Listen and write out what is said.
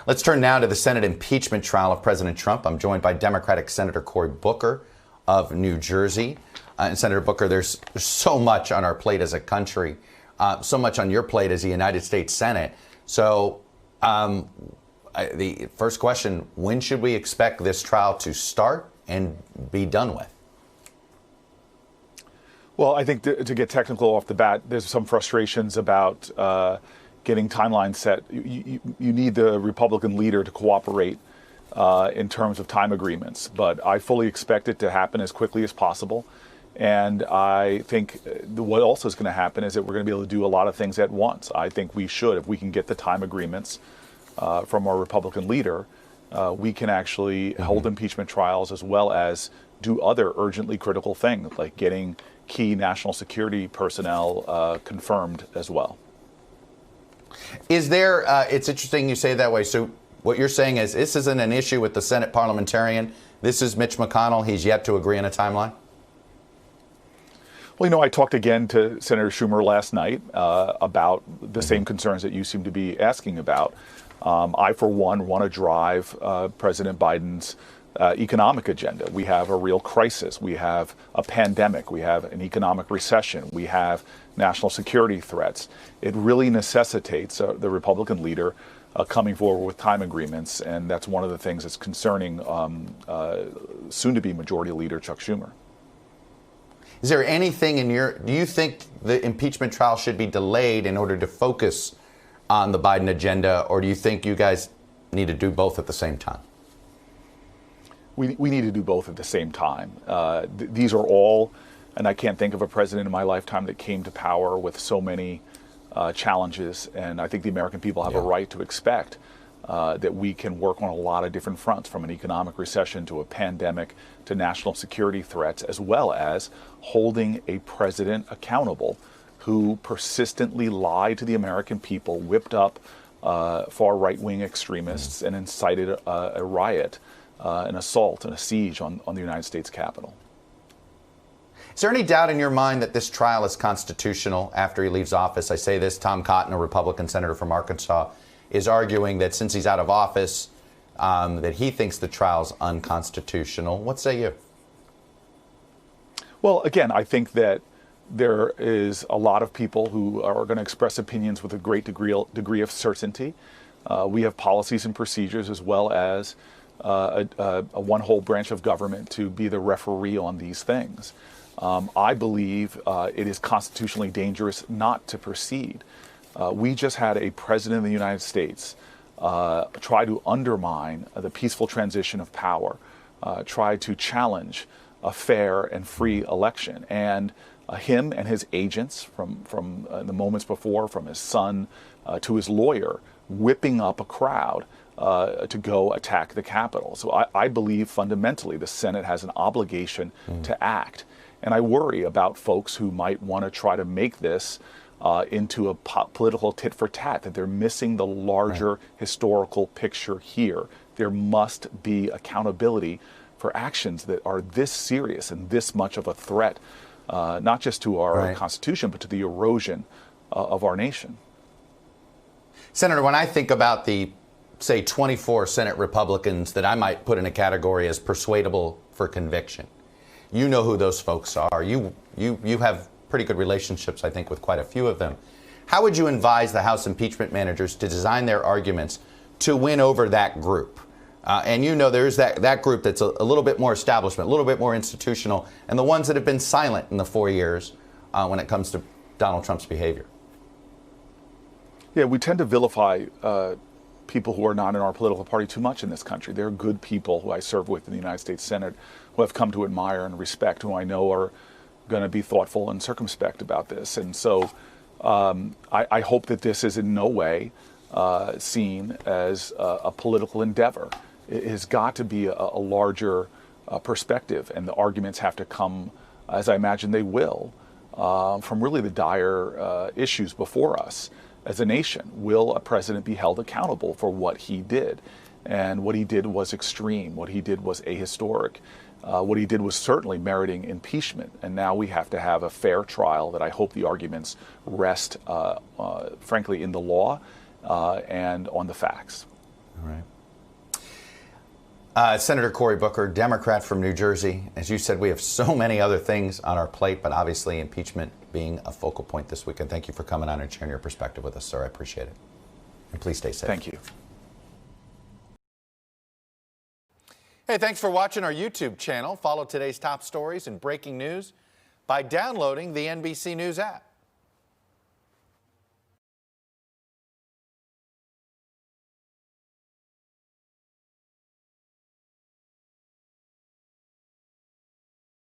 Let's turn now to the Senate impeachment trial of President Trump. I'm joined by Democratic Senator Cory Booker of New Jersey. And Senator Booker, there's so much on our plate as a country, so much on your plate as the United States Senate. So the first question, when should we expect this trial to start and be done with? Well, I think to get technical off the bat, there's some frustrations about getting timelines set. You need the Republican leader to cooperate in terms of time agreements. But I fully expect it to happen as quickly as possible. And I think what also is going to happen is that we're going to be able to do a lot of things at once. I think we should, if we can get the time agreements from our Republican leader, we can actually hold impeachment trials as well as do other urgently critical things like getting key national security personnel confirmed as well. Is there, it's interesting you say it that way. So what you're saying is this isn't an issue with the Senate parliamentarian. This is Mitch McConnell. He's yet to agree on a timeline? Well, you know, I talked again to Senator Schumer last night about the same concerns that you seem to be asking about. I, for one, want to drive President Biden's economic agenda. We have a real crisis. We have a pandemic. We have an economic recession. We have national security threats. It really necessitates the Republican leader coming forward with time agreements, and that's one of the things that's concerning soon-to-be Majority Leader Chuck Schumer. Is there anything do you think the impeachment trial should be delayed in order to focus on the Biden agenda, or do you think you guys need to do both at the same time? We need to do both at the same time. These are all, and I can't think of a president in my lifetime that came to power with so many challenges, and I think the American people have a right to expect that we can work on a lot of different fronts, from an economic recession to a pandemic to national security threats, as well as holding a president accountable who persistently lied to the American people, whipped up far right-wing extremists, and incited a riot, an assault, and a siege on the United States Capitol. Is there any doubt in your mind that this trial is constitutional after he leaves office? I say this, Tom Cotton, a Republican senator from Arkansas, is arguing that since he's out of office, that he thinks the trial's unconstitutional. What say you? Well, again, I think that there is a lot of people who are going to express opinions with a great degree of certainty. We have policies and procedures, as well as a one whole branch of government to be the referee on these things. I believe it is constitutionally dangerous not to proceed. We just had a president of the United States try to undermine the peaceful transition of power, try to challenge a fair and free election. And him and his agents, from the moments before, from his son to his lawyer, whipping up a crowd to go attack the Capitol. So I believe fundamentally the Senate has an obligation to act. And I worry about folks who might want to try to make this into a political tit for tat, that they're missing the larger historical picture here. There must be accountability for actions that are this serious and this much of a threat, not just to our Constitution, but to the erosion of our nation. Senator, when I think about the, say, 24 Senate Republicans that I might put in a category as persuadable for conviction, you know who those folks are. You have pretty good relationships, I think, with quite a few of them. How would you advise the House impeachment managers to design their arguments to win over that group? And you know there's that group that's a little bit more establishment, a little bit more institutional, and the ones that have been silent in the 4 years when it comes to Donald Trump's behavior. Yeah, we tend to vilify people who are not in our political party too much in this country. There are good people who I serve with in the United States Senate who I've come to admire and respect, who I know are going to be thoughtful and circumspect about this. And so I hope that this is in no way seen as a political endeavor. It has got to be a larger perspective, and the arguments have to come, as I imagine they will, from really the dire issues before us as a nation. Will a president be held accountable for what he did? And what he did was extreme. What he did was ahistoric. What he did was certainly meriting impeachment. And now we have to have a fair trial that I hope the arguments rest, frankly, in the law and on the facts. All right. Senator Cory Booker, Democrat from New Jersey. As you said, we have so many other things on our plate, but obviously impeachment being a focal point this weekend. Thank you for coming on and sharing your perspective with us, sir. I appreciate it. And please stay safe. Thank you. Hey, thanks for watching our YouTube channel. Follow today's top stories and breaking news by downloading the NBC News app.